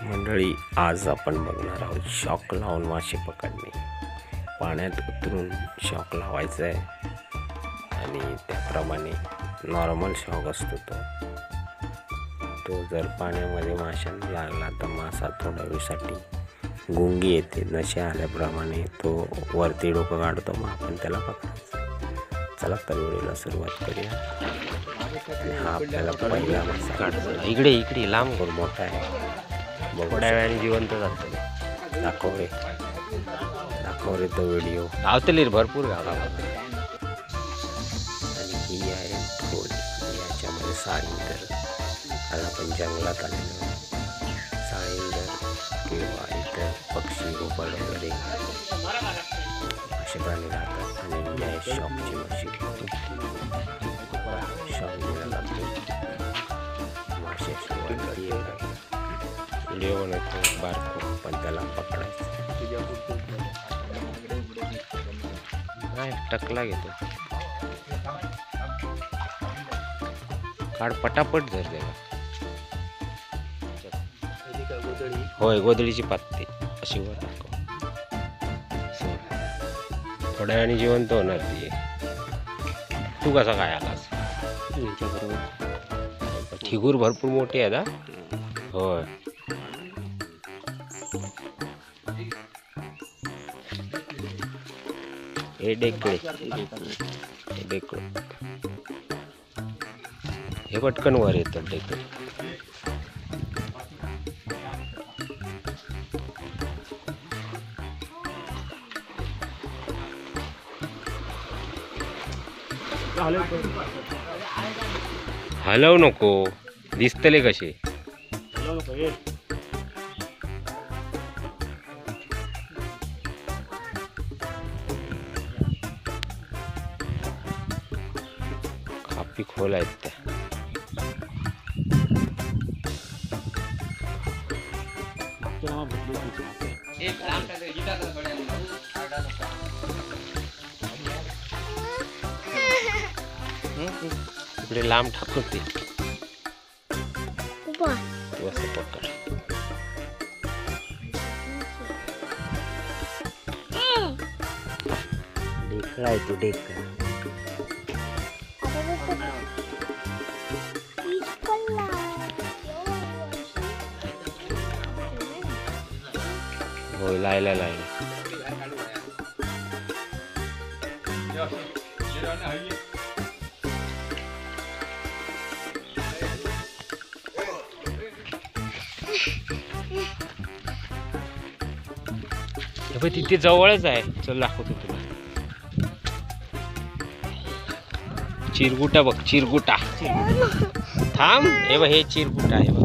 मंडळी, आज आपण बघणार आहोत शॉक लावून मासे पकडणे. पाण्यात उतरून शॉक लावायचा आहे आणि त्याप्रमाणे नॉर्मल शॉक असतो तो जर पाण्यामध्ये माशांना लागला तर मासा थोड्या वेळासाठी गुंगी येते. नशा आल्याप्रमाणे तो वरती डोकं काढतो, मग आपण त्याला पकडायचं. चला तर व्हिडिओला सुरुवात करूया. हा आपल्याला पहिला मासा काढतो. इकडे लांब करून मोठा आहे, थोड्या वेळाने जिवंत जातो. दाखव रे तो व्हिडिओ आवतले भरपूर गाव. आणि ही आहे थोडी, याच्यामध्ये साळींदर. आज आपण जंगलात आलेलो. साळींदर किंवा इतर पक्षी गोपाळ वगैरे असे प्राणी राहतात. आणि ही आहे शॉकची मशीन. शॉक दिला जातो माशाची वरती व्हिडिओ बनवतो बारको, पण त्याला पकडायचं नाही. टकला घेतो, काढ पटापट धर त्याला. होय, गोदडीची पात्ती अशी वर टाकव. थोड्या वेळाने जिवंत होणार ती. तू कसा काय आलास? ठिगूर भरपूर मोठी आहे. होय, हे डेकडे हे पटकन वर येतात डेकडे. हलव नको, दिसतले कसे. कापी खोल आहेत त्या. इकडे लांब टाकते असं पकड. ढेकळा आहे तो, ढेकळा. होय, लायला तिथे जवळच आहे. चल दाखवतो तुला. चिरगुटा बघ, चिरगुटा. थांब, हे बघ, हे चिरगुटा आहे बघ.